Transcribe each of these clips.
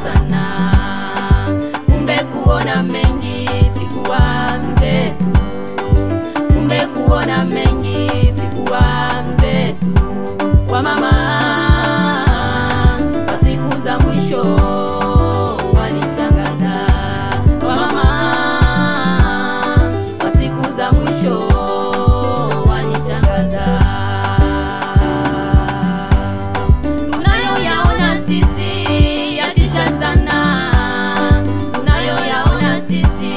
sana. Kumbe kuona mengi sikuwa mzetu. Kumbe kuona mengi sikuwa mzetu. Kwa mama kwa siku za mwisho wanishangaza. Kwa mama kwa siku za mwisho wanishangaza. Tunayoyaona sisi yatisha sana. Tunayoyaona sisi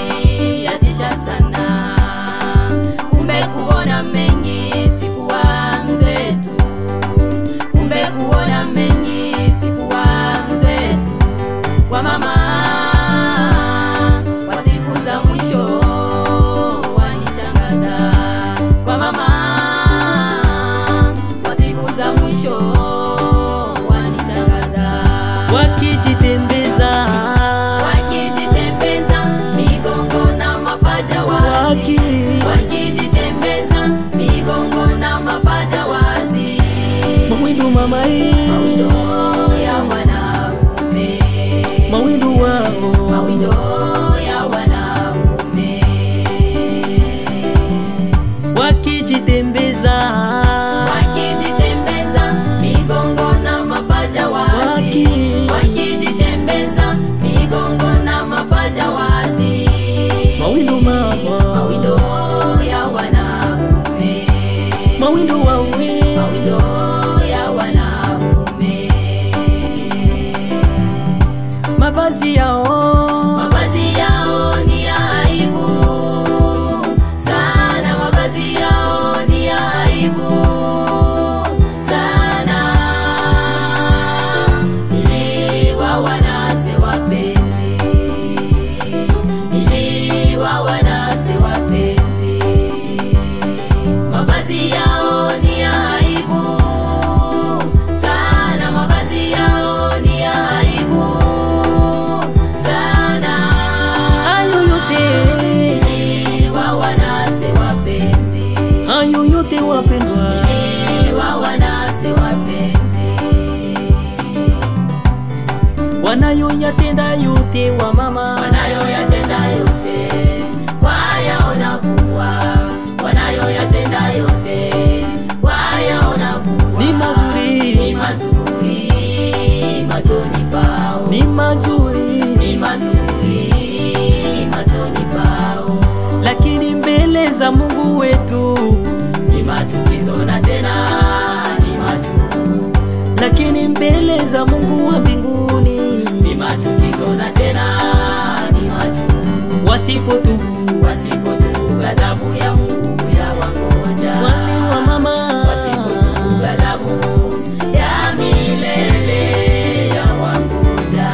yatisha sana. Kumbe kuona mengi sikuwa mzetu. Kumbe kuona mengi sikuwa mzetu. Kwa mama kwa siku za mwisho wanishangaza. Kwa mama kwa siku za mwisho wanishangaza. Wakijitembeza migongo na mapaja wazi. Wakijitembeza migongo na mapaja wazi. Mawindo mama Mawindo ya wanaume. mawindo wao Mawindo ya wanaume. wakijitembeza migongo na mapaja wazi. Wakijitembeza migongo na mapaja wazi. mawindo mama Mawindo ya wanaume. mawindo wawe Mawindo ya wanaume. mavazi yao Ni ya aibu sana. Mavazi yao ni ya aibu sana. Iliwa wanase wapenzi. Iliwa wanase wapenzi. Mavazi yao ni ya aibu sana. Mavazi yao ni ya aibu sana. hayo yote Iliwa wanase wapenzi. hayo yote wapendwa Iliwa wanase wapenzi. wanayoyatenda yote wa mama Wanayoyatenda yote wayaona kuwa. Wanayoyatenda yote wayaona kuwa. ni mazuri Ni mazuri machoni pao. ni mazuri Ni mazuri machoni pao. lakini mbele za Mungu wetu Ni machukizo na tena ni machungu. lakini mbele za Mungu wa mbinguni Ni machukizo na tena ni machungu. wasipotubu Wasipotubu ghadhabu ya Mungu ya wangoja. wale wa mama Wasipotubu ghadhabu ya milele ya wangoja.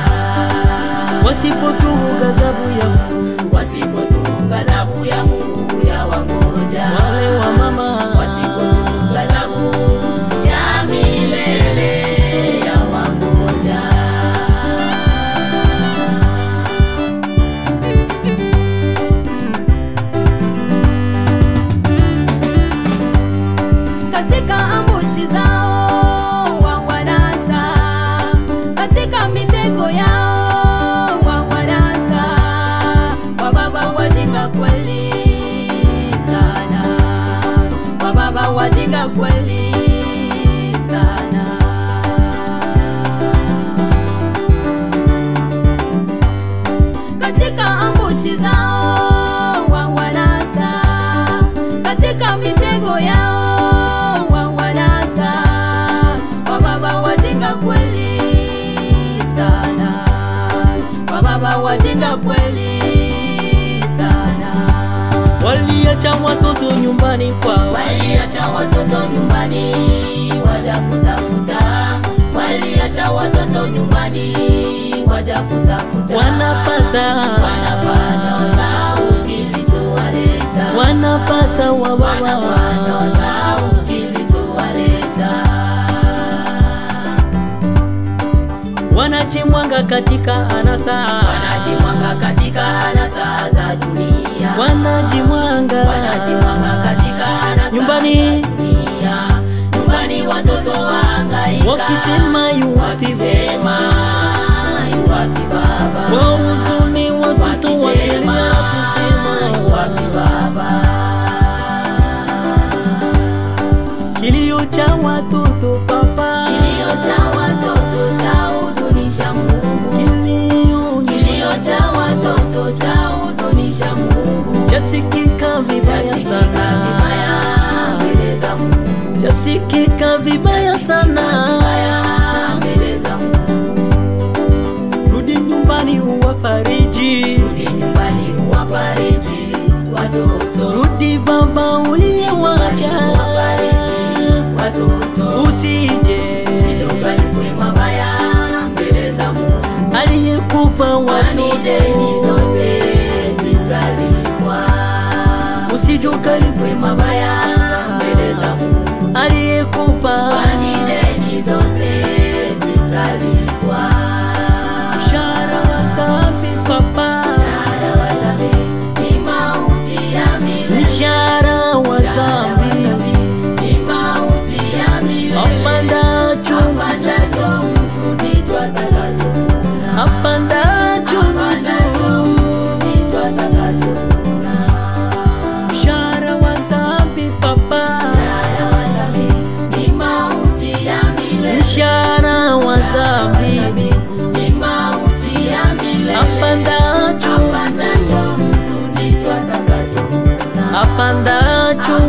wasipotubu ghadhabu ya Mungu Wasipotubu ghadhabu ya Mungu ya wangoja. wale wa mama Wasipotubu ghadhabu ya milele ya wangoja. Katika ambushi zao wawanasa. Katika mitego yao wawanasa. Wababa wajinga kweli sana. Wababa wajinga kweli sana. Katika ambushi zao wawanasa. Katika mitego yao wawanasa. Wababa wajinga kweli sana. Wababa wajinga kweli sana. waliacha watoto nyumbani kwao Waliacha watoto nyumbani waja kutafuta. Waliacha watoto nyumbani waja kutafuta. wanapata wasahau kilichowaleta. wanapata wa baba wasahau kilichowaleta. wanajimwanga katika anasa Wanajimwanga katika anasa za dunia. wanajimwanga katika anasa nyumbani za dunia. Nyumbani watoto wahangaika wakisema yu wapi wakisema yu wapi aliyekupa watoto deni zote zitalipwa. usijukalipwe Mabaya mbele za Mungu, aliyekupa deni zote zitalipwa. mshahara wa dhambi papa, Mshahara wa dhambi ni mauti ya milele. mshahara wa dhambi Ni mauti ya milele. apandacho Apandacho mtu ndicho atakachovuna. apandacho Ndicho atakachovuna. mshahara wa dhambi papa, Mshahara wa dhambi ni mauti ya milele. mshahara wa dhambi Ni mauti ya milele. apandacho Apandacho mtu ndicho atakachovuna. apandacho